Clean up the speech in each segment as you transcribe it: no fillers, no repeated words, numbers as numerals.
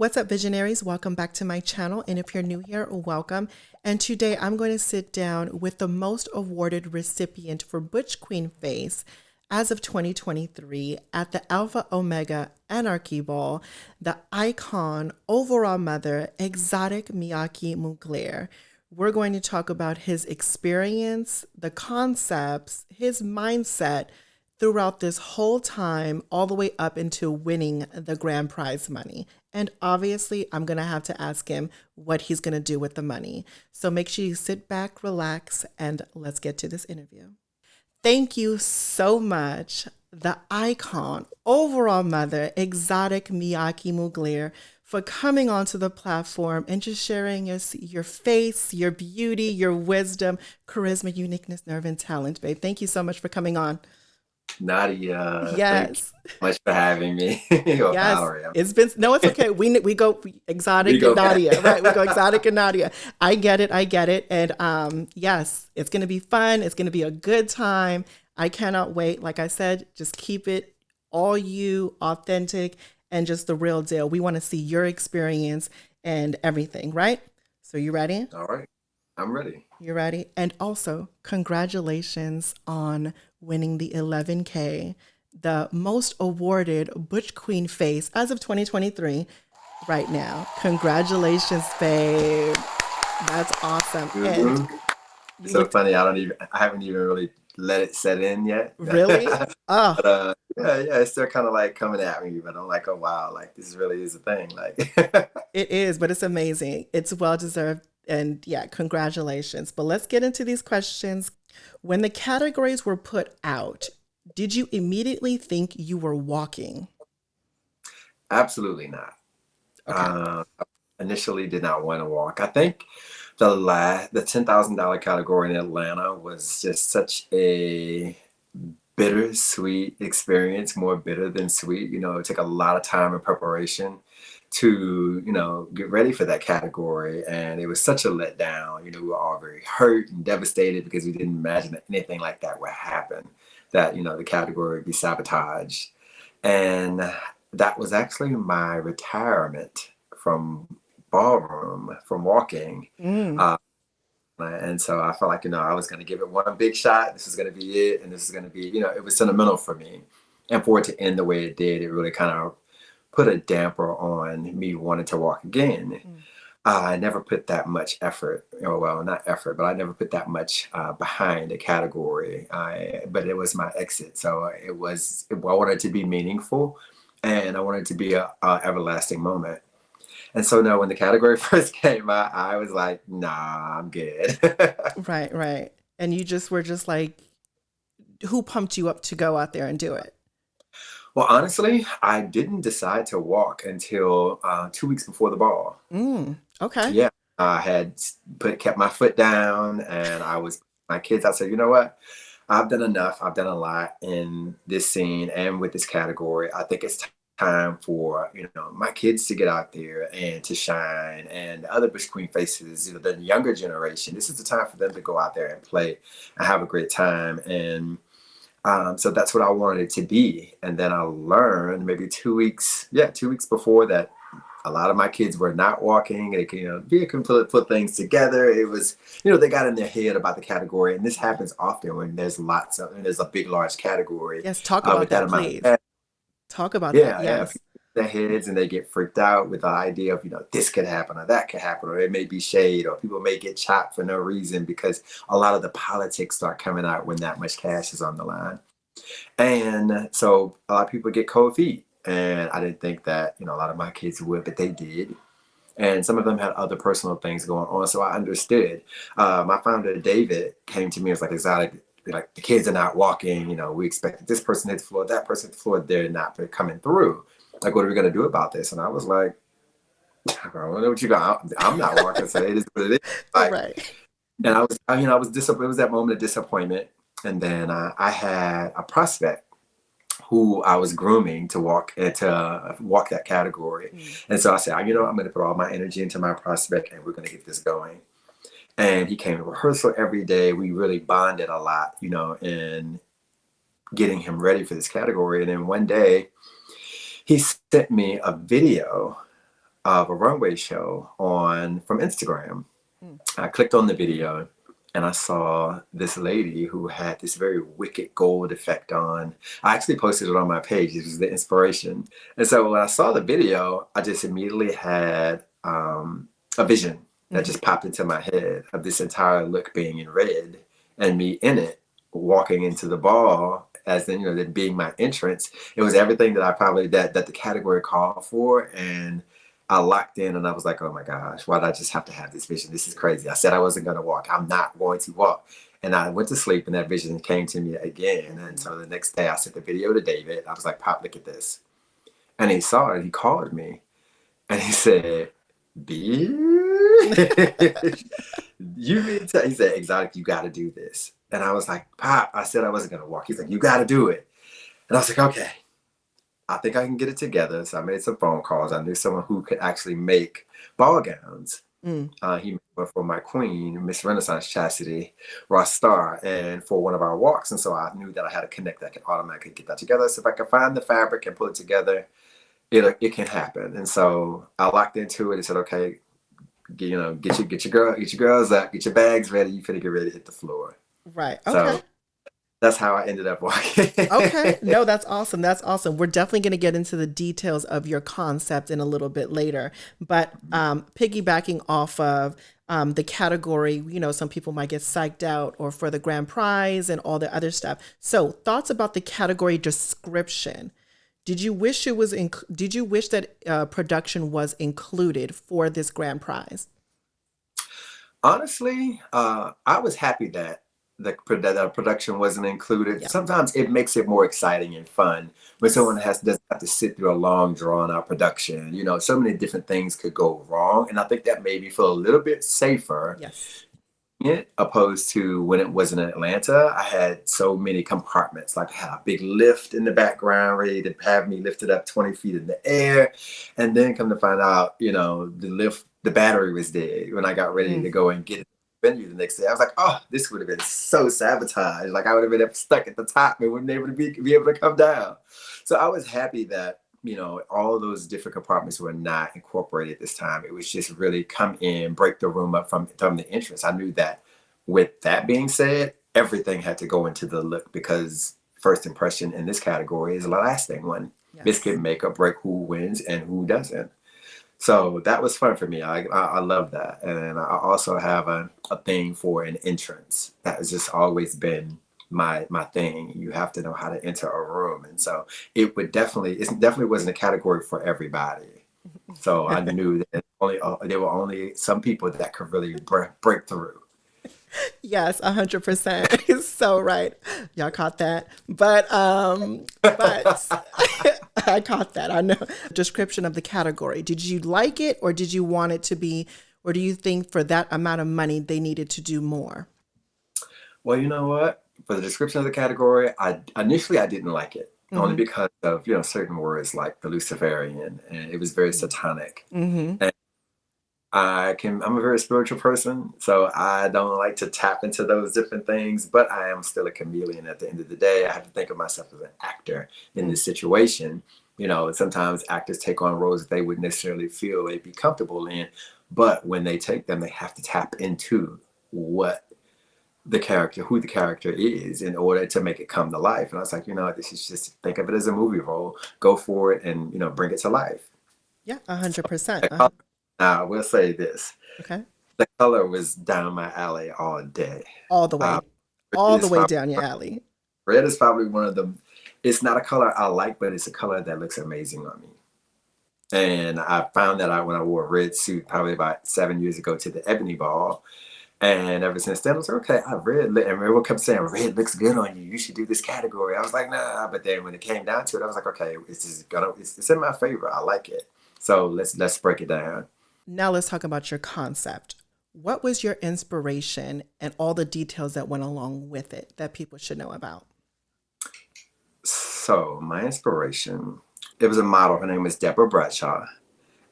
What's up, visionaries? Welcome back to my channel. And if you're new here, welcome. And today I'm going to sit down with the most awarded recipient for Butch Queen Face as of 2023 at the Alpha Omega Anarchy Ball, the icon, overall mother, exotic Miyake Mugler. We're going to talk about his experience, the concepts, his mindset throughout this whole time, all the way up into winning the grand prize money. And obviously, I'm going to have to ask him what he's going to do with the money. So make sure you sit back, relax, and let's get to this interview. Thank you so much, the icon, overall mother, exotic Miyake Mugler, for coming onto the platform and just sharing your face, your beauty, your wisdom, charisma, uniqueness, nerve, and talent, babe. Thank you so much for coming on. Nadia, thank you Yes. so much for having me. Or Yes. Valerie. It's been, no, it's okay. We go We exotic and go back. Nadia, right? We go exotic and Nadia. I get it. I get it. And yes, it's going to be fun. It's going to be a good time. I cannot wait. Like I said, just keep it all you, authentic, and just the real deal. We want to see your experience and everything, right? So you ready? All right, I'm ready. You ready? And also, congratulations on winning the 11K, the most awarded Butch Queen Face as of 2023 right now. Congratulations, babe. That's awesome. And hmm you So looked funny. I haven't even really let it set in yet. really? Oh, But yeah, it's still kind of like coming at me. But I'm like, oh wow, like this really is a thing. Like, it is, but it's amazing. It's well deserved. And yeah, congratulations. But let's get into these questions. When the categories were put out, did you immediately think you were walking? absolutely not. Okay. I initially did not want to walk. I think the $10,000 category in Atlanta was just such a bittersweet experience, more bitter than sweet. It took a lot of time and preparation to, get ready for that category. And it was such a letdown. We were all very hurt and devastated because we didn't imagine that anything like that would happen, that, the category would be sabotaged. And that was actually my retirement from Ballroom, from walking. Mm, Uh, and so I felt like, I was going to give it one big shot. This is going to be it. And this is going to be, it was sentimental for me. And for it to end the way it did, it really kind of put a damper on me wanting to walk again. mm. I never put that much effort, or well, not effort, but I never put that much behind a category. But it was my exit. So I wanted it to be meaningful, and I wanted it to be a everlasting moment. And so no, when the category first came out, I was like, nah, I'm good. Right, right. And you just were just like, who pumped you up to go out there and do it? Well, honestly, I didn't decide to walk until 2 weeks before the ball. Okay. Yeah, I had kept my foot down, and I was my kids. I said, you know what? I've done enough. I've done a lot in this scene and with this category. I think it's time for my kids to get out there and to shine, and the other Bush Queen faces, the younger generation. This is the time for them to go out there and play and have a great time. And so that's what I wanted it to be. And then I learned maybe 2 weeks, 2 weeks before that, a lot of my kids were not walking. They can, they couldn't put things together. It was, they got in their head about the category. And this happens often when there's a big, large category Yes, talk about with that that, amount of please. cash. Talk about that. Yeah. Yes. People get their heads and they get freaked out with the idea of, this could happen or that could happen, or it may be shade, or people may get chopped for no reason, because a lot of the politics start coming out when that much cash is on the line. And so a lot of people get cold feet. And I didn't think that, a lot of my kids would, but they did. And some of them had other personal things going on. So I understood. My founder, David, came to me and was like, exotic, like the kids are not walking. We expected this person hit the floor, that person hit the floor. They're not coming through. Like, what are we going to do about this? And I was like, I don't know what you got. I'm not walking. So it is what it is. Like, Right. and I was disappointed. It was that moment of disappointment. And then I had a prospect who I was grooming to walk that category. Mm. And so I said, I'm going to put all my energy into my prospect, and we're going to get this going. And he came to rehearsal every day. We really bonded a lot, in getting him ready for this category. And then one day he sent me a video of a runway show from Instagram. Mm. I clicked on the video and I saw this lady who had this very wicked gold effect on. I actually posted it on my page. It was the inspiration. And so when I saw the video, I just immediately had a vision that Mm-hmm. just popped into my head of this entire look being in red and me in it walking into the ball as then, that being my entrance. It was everything that I probably, that the category called for. And I locked in and I was like, oh my gosh, why did I just have to have this vision? This is crazy. I said I wasn't going to walk. I'm not going to walk. And I went to sleep and that vision came to me again. And so the next day I sent the video to David. I was like, Pop, look at this. And he saw it. He called me and he said, B, you mean to, he said, Exotic, you got to do this. And I was like, Pop, I said I wasn't going to walk. He's like, you got to do it. And I was like, okay, I think I can get it together. So I made some phone calls. I knew someone who could actually make ball gowns. Mm. He made one for my queen, Miss Renaissance Chastity, Ross Star, and for one of our walks. And so I knew that I had to connect. I could automatically get that together. So if I could find the fabric and put it together, it can happen. And so I locked into it and said, okay, get your girls up, get your bags ready. You finna get ready to hit the floor. Right. Okay. So that's how I ended up walking. Okay. No, that's awesome. That's awesome. We're definitely going to get into the details of your concept in a little bit later. But piggybacking off of the category, some people might get psyched out or for the grand prize and all the other stuff. So thoughts about the category description. Did you wish did you wish that production was included for this grand prize? Honestly, I was happy that the production wasn't included. Yeah. Sometimes it makes it more exciting and fun when someone doesn't have to sit through a long, drawn-out production. So many different things could go wrong, and I think that made me feel a little bit safer. Yes. Opposed to when it was in Atlanta. I had so many compartments. Like I had a big lift in the background ready to have me lifted up 20 feet in the air. And then come to find out, the battery was dead when I got ready to go and get it venue the next day. I was like, oh, this would have been so sabotaged. Like I would have been stuck at the top and wouldn't able to be able to come down. So I was happy that all of those different compartments were not incorporated this time. It was just really come in, break the room up from the entrance. I knew that with that being said, everything had to go into the look because first impression in this category is the lasting one. Yes. This can make or break who wins and who doesn't. So that was fun for me. I love that. And I also have a thing for an entrance. That has just always been my thing. You have to know how to enter a room. And so it definitely wasn't a category for everybody. So I knew that there were only some people that could really break through. Yes, 100%. It's so right. Y'all caught that. But I caught that. I know. Description of the category. Did you like it or did you want it to be, or do you think for that amount of money they needed to do more? Well, you know what? For the description of the category, I didn't like it. Only because of certain words like the Luciferian, and it was very satanic. And I'm a very spiritual person, so I don't like to tap into those different things, but I am still a chameleon at the end of the day. I have to think of myself as an actor in this situation. Sometimes actors take on roles that they wouldn't necessarily feel they'd be comfortable in, but when they take them, they have to tap into who the character is in order to make it come to life. And I was like, this is just, think of it as a movie role, go for it and, bring it to life. Yeah, 100%. I will say this. Okay. The color was down my alley all day. All the way. All the way down your alley. Red is probably one of them. It's not a color I like, but it's a color that looks amazing on me. And I found that when I wore a red suit probably about 7 years ago to the Ebony Ball. And ever since then, I was like, okay, and everyone kept saying, red looks good on you. You should do this category. I was like, nah. But then when it came down to it, I was like, okay, it's in my favor. I like it. So let's break it down. Now let's talk about your concept. What was your inspiration and all the details that went along with it that people should know about? So my inspiration, it was a model. Her name was Deborah Bradshaw.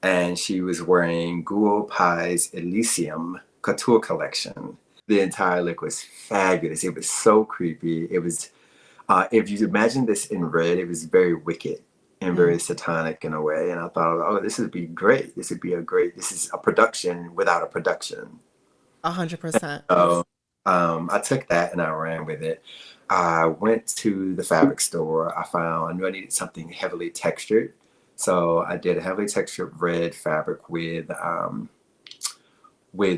And she was wearing Guo Pai's Elysium couture collection. The entire look was fabulous. It was so creepy. It was, if you imagine this in red, it was very wicked. and Mm, very satanic in a way. And I thought, oh, this would be great. This is a production without a production. 100%. So I took that and I ran with it. I went to the fabric store. I knew I needed something heavily textured. So I did a heavily textured red fabric with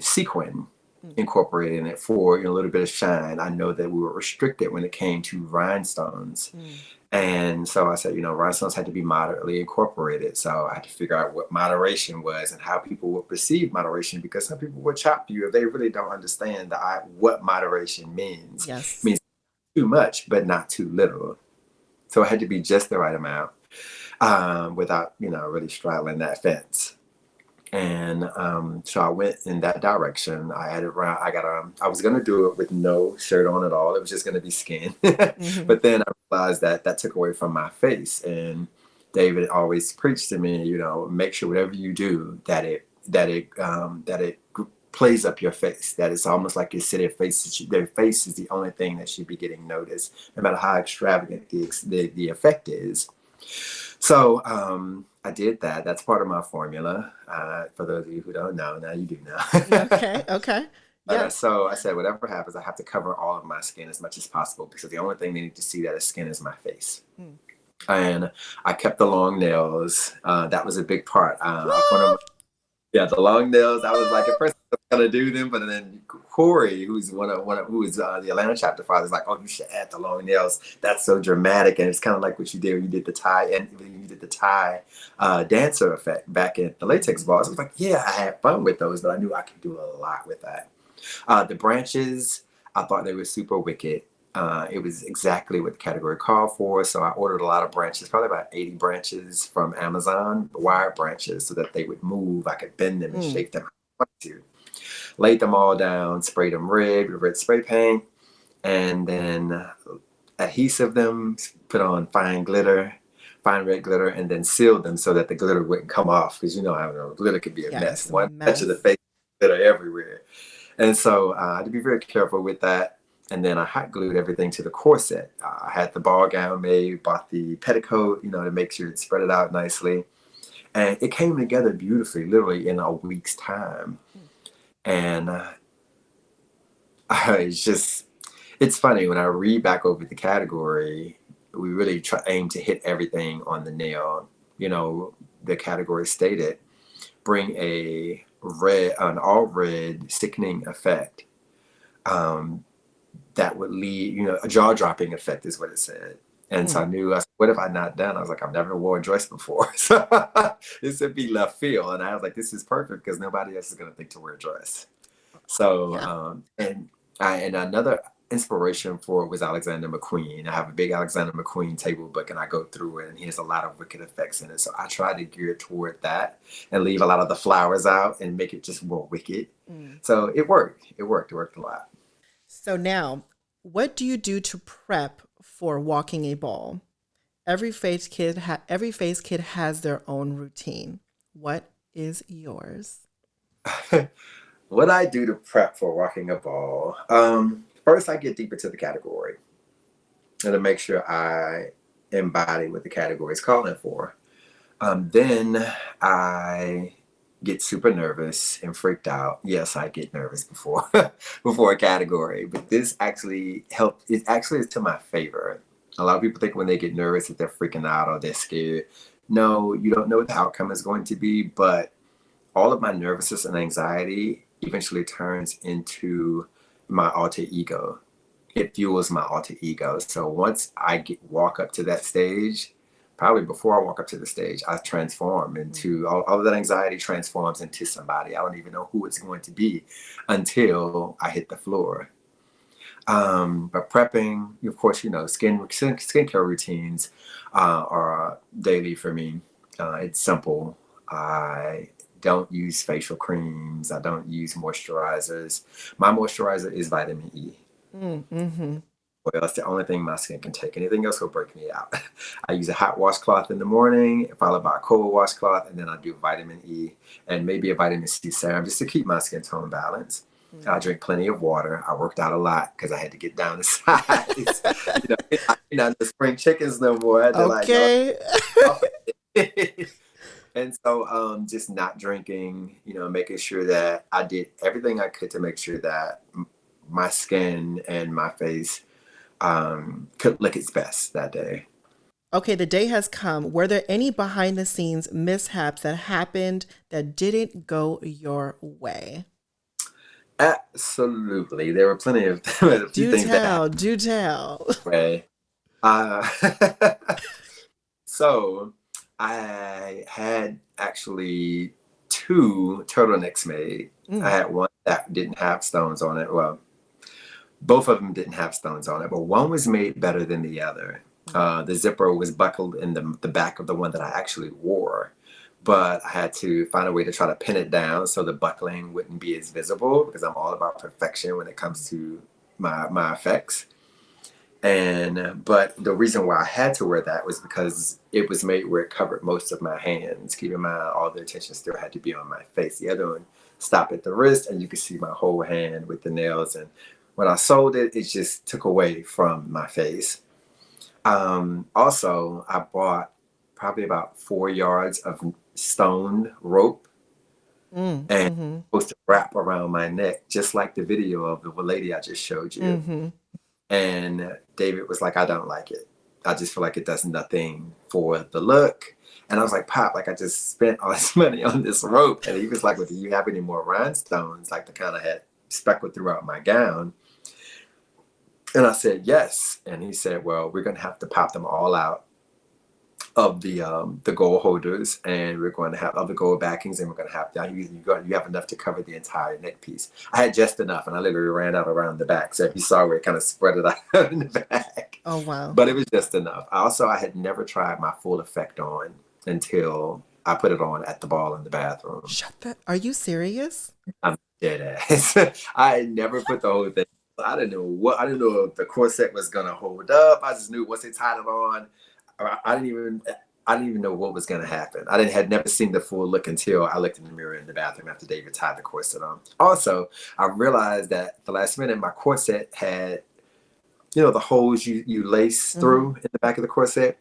sequin Mm, incorporated in it for a little bit of shine. I know that we were restricted when it came to rhinestones. mm. And so I said, rhinestones had to be moderately incorporated. So I had to figure out what moderation was and how people would perceive moderation, because some people would chop you if they really don't understand what moderation means. It Yes. means too much, but not too little. So it had to be just the right amount, without, really straddling that fence. And so I went in that direction. I added around. I was gonna do it with no shirt on at all. It was just gonna be skin. Hmm. But then I realized that that took away from my face. And David always preached to me, make sure whatever you do that it plays up your face. That it's almost like your city face. Their face is the only thing that should be getting noticed, no matter how extravagant the effect is. So I did that. That's part of my formula. For those of you who don't know, now you do know. Okay. Okay. Yeah. So I said, whatever happens, I have to cover all of my skin as much as possible, because the only thing they need to see that is skin is my face. Mm. And I kept the long nails. That was a big part. What? Yeah, the long nails. I was like, at first I was gonna do them, but then Corey, who's who is the Atlanta chapter father, is like, oh, you should add the long nails. That's so dramatic, and it's kind of like what you did when you did the tie, and when you did the tie dancer effect back at the latex balls. I was like, yeah, I had fun with those, but I knew I could do a lot with that. The branches, I thought they were super wicked. It was exactly what the category called for. So I ordered a lot of branches, probably about 80 branches from Amazon, wire branches, so that they would move. I could bend them and Mm. shape them how I wanted to. Laid them all down, sprayed them red with red spray paint, and then adhesive them, put on fine red glitter, and then sealed them so that the glitter wouldn't come off. Because how glitter could be a Yeah, mess. it's a One touch of the mess. face, glitter everywhere. And so I had to be very careful with that. And then I hot glued everything to the corset. I had the ball gown made, bought the petticoat, to make sure it spread it out nicely. And it came together beautifully, literally in a week's time. Mm. And it's funny when I read back over the category, we really aim to hit everything on the nail. The category stated, bring an all red sickening effect, that would lead, a jaw dropping effect is what it said. And so Mm. I knew, what have I not done? I was like, I've never worn a dress before. So this would be left field. And I was like, this is perfect, because nobody else is going to think to wear a dress. So, Yeah. and another inspiration for it was Alexander McQueen. I have a big Alexander McQueen table book, and I go through it, and he has a lot of wicked effects in it. So I try to gear toward that and leave a lot of the flowers out and make it just more wicked. Mm. So it worked. It worked. It worked a lot. So now, what do you do to prep for walking a ball? Every face kid has their own routine. What is yours? What I do to prep for walking a ball. First, I get deeper to the category and to make sure I embody what the category is calling for. Then I get super nervous and freaked out. Yes, I get nervous before before a category, but this actually helped. It actually is to my favor. A lot of people think when they get nervous that they're freaking out or they're scared. No, you don't know what the outcome is going to be, but all of my nervousness and anxiety eventually turns into my alter ego. It fuels my alter ego. So once walk up to that stage, probably before I walk up to the stage, I transform Mm. into all of that anxiety transforms into somebody. I don't even know who it's going to be until I hit the floor. But prepping, of course, skincare routines are daily for me. It's simple. I don't use facial creams. I don't use moisturizers. My moisturizer is vitamin E. Mm. Mm-hmm. Well, that's the only thing my skin can take. Anything else will break me out. I use a hot washcloth in the morning, followed by a cold washcloth, and then I do vitamin E and maybe a vitamin C serum just to keep my skin tone balanced. I drink plenty of water. I worked out a lot because I had to get down to size. You're not the spring chickens no more. I had to like go Okay. off. And so just not drinking, making sure that I did everything I could to make sure that my skin and my face could look its best that day. Okay, the day has come. Were there any behind the scenes mishaps that happened that didn't go your way? Absolutely. There were plenty of a few Do things that tell, happened. do tell. Right. Uh, so I had actually two turtlenecks made. I Mm, had one that didn't have stones on it. Well, both of them didn't have stones on it, but one was made better than the other. mm. The zipper was buckled in the back of the one that I actually wore, but I had to find a way to try to pin it down so the buckling wouldn't be as visible because I'm all about perfection when it comes to my effects. And but the reason why I had to wear that was because it was made where it covered most of my hands. Keep in mind, all the attention still had to be on my face. The other one stopped at the wrist, and you could see my whole hand with the nails. And when I sold it, it just took away from my face. Also, I bought probably about 4 yards of stoned rope and Mm-hmm. supposed to wrap around my neck, just like the video of the lady I just showed you. Mm-hmm. And David was like, I don't like it. I just feel like it does nothing for the look. And I was like, Pop, like I just spent all this money on this rope. And he was like, well, do you have any more rhinestones, like the kind I had speckled throughout my gown? And I said, yes. And he said, well, we're going to have to pop them all out of the gold holders, and we're going to have other gold backings, and we're going to have you have enough to cover the entire neck piece. I had just enough, and I literally ran out around the back. So if you saw where it kind of spread it out in the back, Oh, wow. but it was just enough. I had never tried my full effect on until I put it on at the ball in the bathroom. Shut that. Are you serious? I'm dead ass. I had never put the whole thing. I didn't know if the corset was gonna hold up. I just knew once they tied it on, I didn't even know what was gonna happen. Had never seen the full look until I looked in the mirror in the bathroom after David tied the corset on. Also, I realized that at the last minute my corset had, the holes you lace Mm-hmm. through in the back of the corset.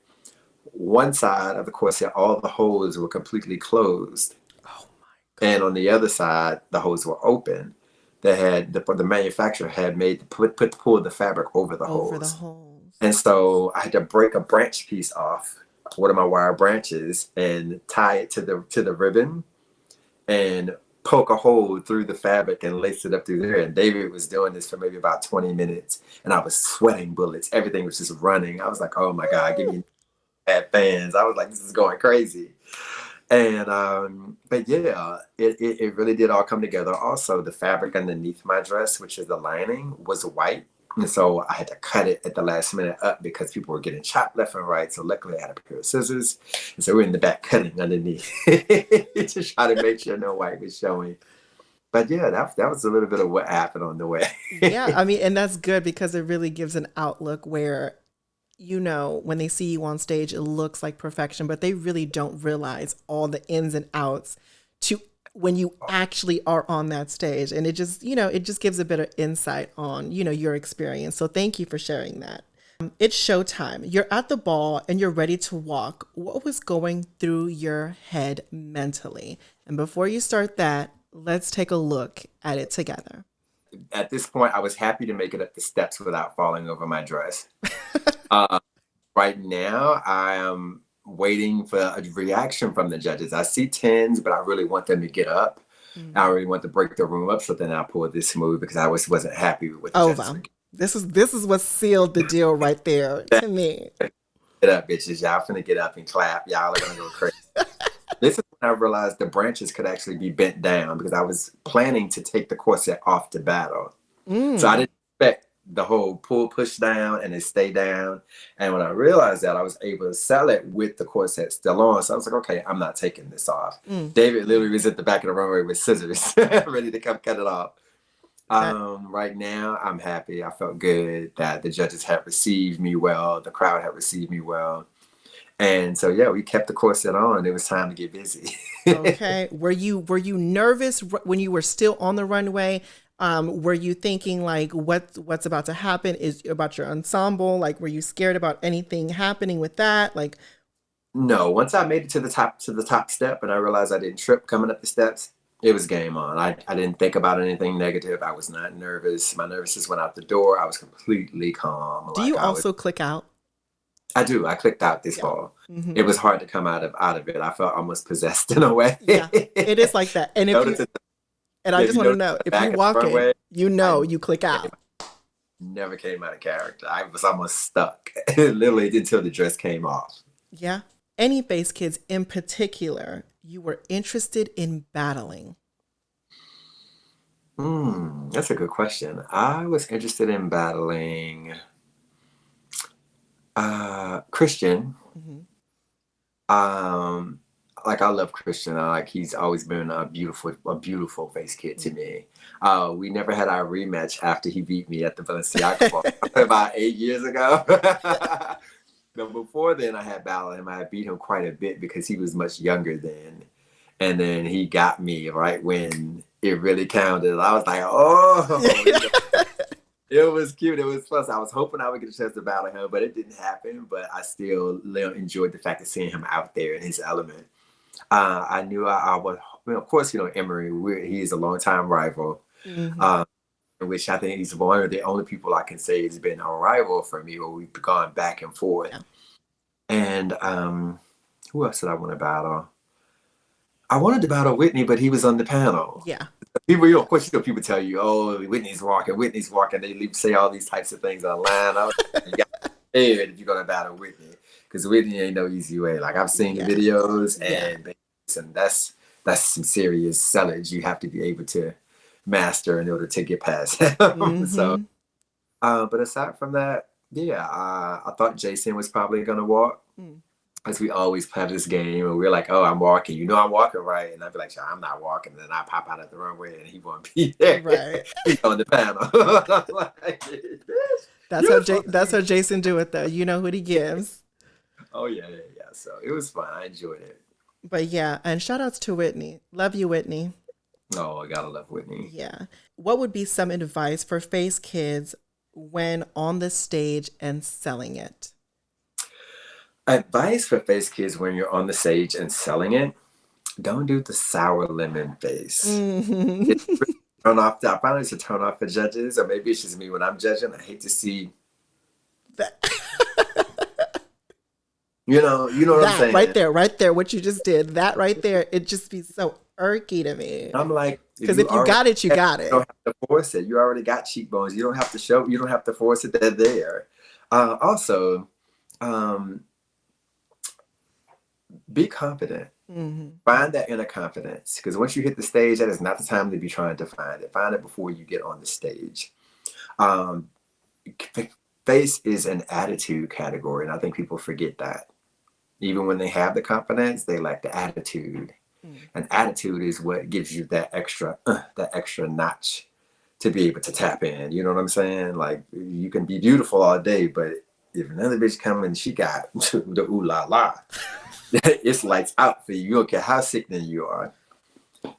One side of the corset, all the holes were completely closed, Oh my and God. on the other side, the holes were open. They had the manufacturer had made pulled the fabric over the Over the holes, holes. and so I had to break a branch piece off one of my wire branches and tie it to the ribbon and poke a hole through the fabric and lace it up through there. And David was doing this for maybe about 20 minutes, and I was sweating bullets. Everything was just running. I was like, oh my God, give me bad fans. I was like, this is going crazy. And but yeah, it really did all come together. Also, the fabric underneath my dress, which is the lining, was white. And so I had to cut it at the last minute up because people were getting chopped left and right. So luckily I had a pair of scissors. And so we're in the back cutting underneath to try to make sure no white was showing. But yeah, that was a little bit of what happened on the way. Yeah, I mean, and that's good because it really gives an outlook where, when they see you on stage, it looks like perfection, but they really don't realize all the ins and outs to when you actually are on that stage. And it just gives a bit of insight on, your experience. So thank you for sharing that. It's showtime. You're at the ball and you're ready to walk. What was going through your head mentally? And before you start that, let's take a look at it together. At this point, I was happy to make it up the steps without falling over my dress. Uh, right now, I am waiting for a reaction from the judges. I see tens, but I really want them to get up. I Mm. really want to break the room up. So then I pulled this move because I wasn't happy with what the Oh, judges wow. were This is what sealed the deal right there getting. to me. Get up, bitches. Y'all finna get up and clap. Y'all are gonna go crazy. This is when I realized the branches could actually be bent down because I was planning to take the corset off to battle. So I Mm. didn't expect the whole pull push down and it stay down. And when I realized that, I was able to sell it with the corset still on. So I was like, okay, I'm not taking this off. Mm. David literally was at the back of the runway with scissors, ready to come cut it off. That Right now, I'm happy. I felt good that the judges had received me well. The crowd had received me well. And so, yeah, we kept the corset on. It was time to get busy. okay. Were you nervous when you were still on the runway? Were you thinking like what's about to happen is about your ensemble? Like, were you scared about anything happening with that? Like, No, once I made it to the top step and I realized I didn't trip coming up the steps, it was game on. I didn't think about anything negative. I was not nervous. My nervousness went out the door. I was completely calm. do you also click out? I do. I clicked out this Yeah. fall. Hmm. It was hard to come out of it. I felt almost possessed in a way. Yeah, it is like that. And if you, Notice it, and I yeah, just you want to notice know, the if you back and the walk front in, way. you I know, you click out. never came out of character. I was almost stuck, literally until the dress came off. Yeah. Any face kids in particular you were interested in battling? That's a good question. I was interested in battling Christian. Hmm. Um, like I love Christian. Like he's always been a beautiful face kid to me. We never had our rematch after he beat me at the Balenciaga ball about 8 years ago. But before then, I had battled him. I had beat him quite a bit because he was much younger then, and then he got me right when it really counted. I was like, oh, you know, it was cute. It was fun. So I was hoping I would get a chance to battle him, but it didn't happen. But I still enjoyed the fact of seeing him out there in his element. I knew I would, well, of course, Emery, he's a longtime rival, Hmm. um, which I think he's one of the only people I can say has been a rival for me, where we've gone back and forth. Yeah. And who else did I want to battle? I wanted to battle Whitney, but he was on the panel. Yeah. People, of course, people tell you, "Oh, Whitney's walking, Whitney's walking." They say all these types of things online. I was like, you got scared if you're gonna battle Whitney, because Whitney ain't no easy way. Like I've seen the Yeah. videos, Yeah. and that's some serious sellage you have to be able to master in order to get past him. So, Hmm. but aside from that, yeah, I thought Jason was probably gonna walk. Mm. Because we always play this game and we're like, oh, I'm walking. I'm walking, right? And I'd be like, I'm not walking. And then I pop out at the runway and he won't be there. Right. He's on the panel. I'm like, That's how Jason do it though. You know what he gives. oh, yeah. So it was fun. I enjoyed it. But yeah, and shout outs to Whitney. Love you, Whitney. Oh, I gotta love Whitney. Yeah. What would be some advice for face kids when on the stage and selling it? Advice for face kids when you're on the stage and selling it: don't do the sour lemon face. Hmm. It's really turn off. I find it's a turn off for judges, or maybe it's just me when I'm judging. I hate to see, That, you know what I'm saying. right there, what you just did, that right there, it just be so irky to me. I'm like, Because if you got it, you got you it. don't have to force it. You already got cheekbones. You don't have to show. You don't have to force it. They're there. Also, be confident. Hmm. Find that inner confidence, because once you hit the stage, that is not the time to be trying to find it. Find it before you get on the stage. Um, Face is an attitude category, and I think people forget that. Even when they have the confidence, they lack the attitude. Mm. And attitude is what gives you that extra notch to be able to tap in. You know what I'm saying? Like you can be beautiful all day, but if another bitch come and she got the ooh la la, it's lights out for you. You don't care how sickening you are.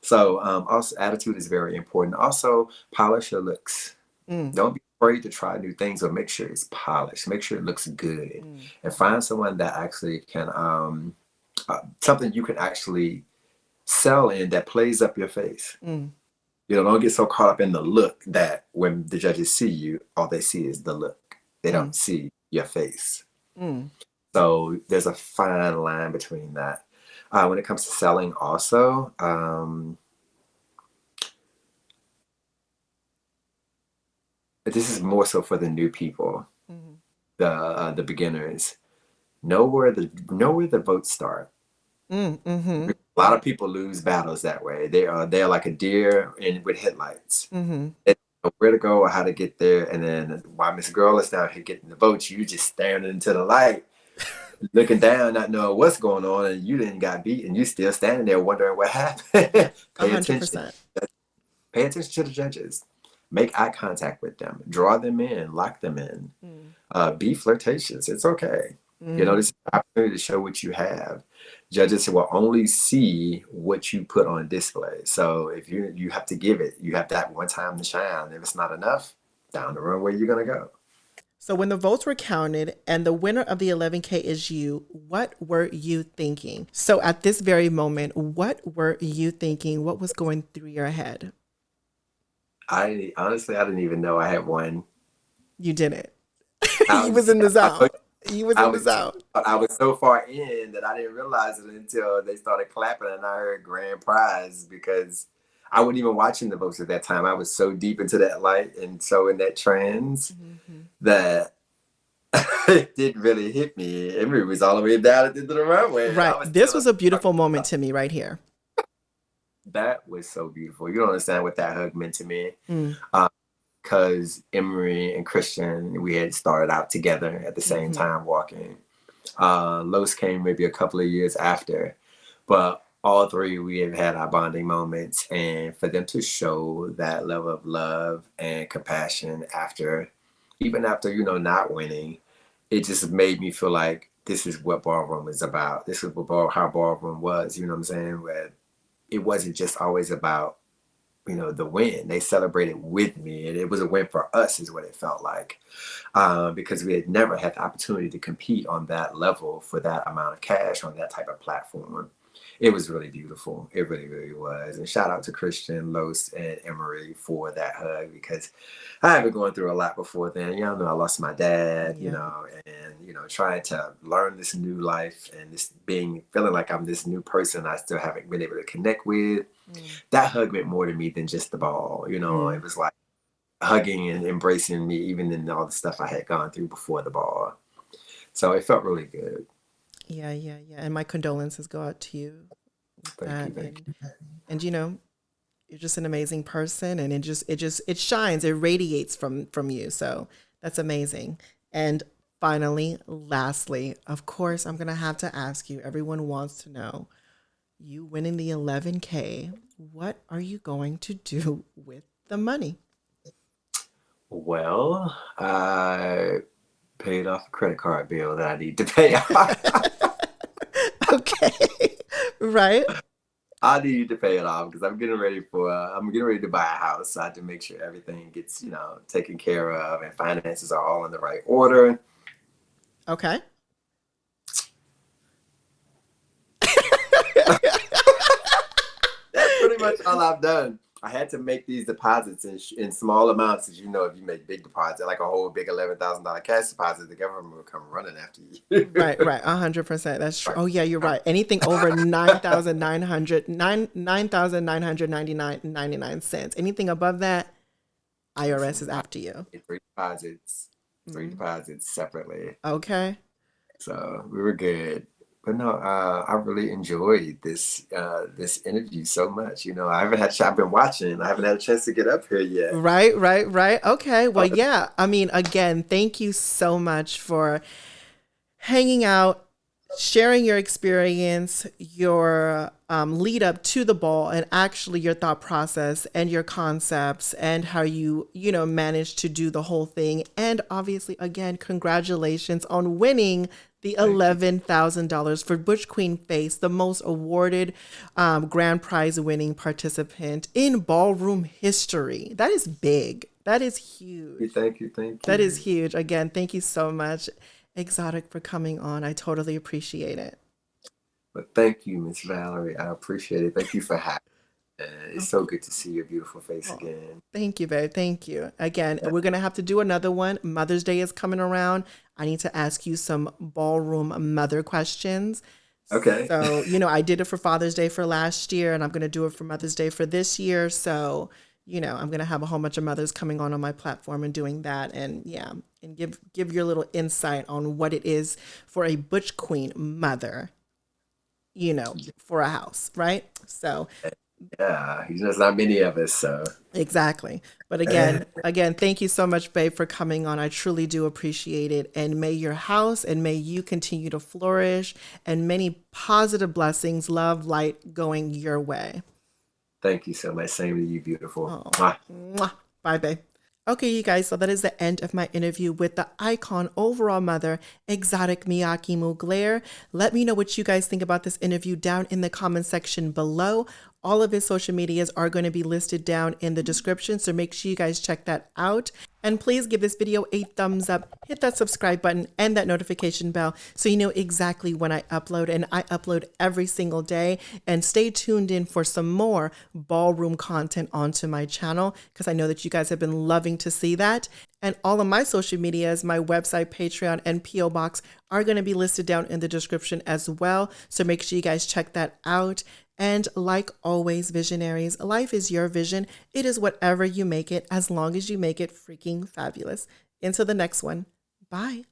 So also attitude is very important. Also polish your looks. Mm. Don't be afraid to try new things, but make sure it's polished. Make sure it looks good, Mm. and find someone that actually can something you can actually sell in that plays up your face. Mm. Don't get so caught up in the look that when the judges see you, all they see is the look. They don't see your face. Mm. So there's a fine line between that. When it comes to selling also, this is more so for the new people, Mm. the beginners. Know where the votes start. Mm. Mm-hmm. A lot of people lose battles that way. They're like a deer with headlights. Mm-hmm. They don't know where to go or how to get there. And then while Miss Girl is down here getting the votes, you just staring into the light, looking down, not knowing what's going on, and you didn't got beat, and you still standing there wondering what happened. Pay attention. 100%. Pay attention to the judges. Make eye contact with them. Draw them in. Lock them in. Mm. Be flirtatious. It's okay. You know, Mm. this is an opportunity to show what you have. Judges will only see what you put on display. So if you have to give it, you have that one time to shine. If it's not enough, down the runway you're gonna go. So when the votes were counted and the winner of the 11K is you, what were you thinking? So at this very moment, what were you thinking? What was going through your head? I honestly I didn't even know I had one. You didn't. I You was was in the zone. You was I in the was zone. I was so far in that I didn't realize it until they started clapping and I heard grand prize because I wasn't even watching the votes at that time. I was so deep into that light and so in that trance Hmm. that it didn't really hit me. It was all the way down at the end of the runway, and Right. I was This still was a beautiful moment to me right here. that was so beautiful. You don't understand what that hug meant to me. Mm. Because Emery and Christian, we had started out together at the same Hmm. time walking. Los came maybe a couple of years after, but all three we have had our bonding moments, and for them to show that level of love and compassion after, even after not winning, it just made me feel like this is what ballroom is about. This is how ballroom was. You know what I'm saying? Where it wasn't just always about the win. They celebrated with me, and it was a win for us, is what it felt like, because we had never had the opportunity to compete on that level for that amount of cash on that type of platform. It was really beautiful. It really, really was. And shout out to Christian, Los, and Emery for that hug because I had been going through a lot before then. Y'all know I lost my dad, Yeah. and trying to learn this new life and this feeling like I'm this new person I still haven't been able to connect with. Mm. That hug meant more to me than just the ball. It Mm. was like hugging and embracing me even in all the stuff I had gone through before the ball. So it felt really good. Yeah, yeah, yeah. And my condolences go out to you with Thank you, that. thank you. And you're just an amazing person, and it shines, it radiates from you. So that's amazing. And finally, lastly, of course, I'm gonna have to ask you, everyone wants to know, you winning the 11K, what are you going to do with the money? Well, I paid off a credit card bill that I need to pay off. Okay. Right. I need to pay it off because I'm getting ready to buy a house. So I have to make sure everything gets, taken care of and finances are all in the right order. Okay. That's pretty much all I've done. I had to make these deposits in small amounts, as you know, if you make big deposits, like a whole big $11,000 cash deposit, the government will come running after you. Right, right, 100%. That's true. Right. Oh yeah, you're right. Anything over 9,999.99 cents. Anything above that, IRS Listen, is I after you. did three Mm. deposits separately. Okay. So we were good. But no, I really enjoyed this interview so much. I've been watching. I haven't had a chance to get up here yet. Right, right, right. Okay. Well, Uh, yeah. I mean, again, thank you so much for hanging out, sharing your experience, your lead up to the ball, and actually your thought process and your concepts and how you managed to do the whole thing. And obviously, again, congratulations on winning the Thank you. $11,000 for Butch Queen Face, the most awarded grand prize winning participant in ballroom history. That is big. That is huge. Thank you. Thank That is you. huge. Again, thank you so much, Exotic, for coming on. I totally appreciate it. But thank you, Miss Valerie. I appreciate it. Thank you for having me. It's Of so course. good to see your beautiful face Oh, again. thank you, babe. Thank you. Again, Yeah. we're going to have to do another one. Mother's Day is coming around. I need to ask you some ballroom mother questions. Okay. So, I did it for Father's Day for last year, and I'm going to do it for Mother's Day for this year. So, I'm going to have a whole bunch of mothers coming on my platform and doing that. And yeah, and give your little insight on what it is for a Butch Queen mother, for a house, right? So, Yeah. There's not many of us, so. exactly. But again, thank you so much, babe, for coming on. I truly do appreciate it. And may your house and may you continue to flourish and many positive blessings, love, light going your way. Thank you so much. Same to you, beautiful. Oh, Mwah. mwah. Bye, babe. Okay, you guys, so that is the end of my interview with the icon overall mother, exotic Miyake Mugler. Let me know what you guys think about this interview down in the comment section below. All of his social medias are going to be listed down in the description, so make sure you guys check that out. And please give this video a thumbs up, hit that subscribe button and that notification bell so you know exactly when I upload. And I upload every single day. And stay tuned in for some more ballroom content onto my channel, because I know that you guys have been loving to see that. And all of my social medias, my website, Patreon, and P.O. Box are going to be listed down in the description as well. So make sure you guys check that out. And like always, visionaries, life is your vision. It is whatever you make it, as long as you make it freaking fabulous. Until the next one. Bye.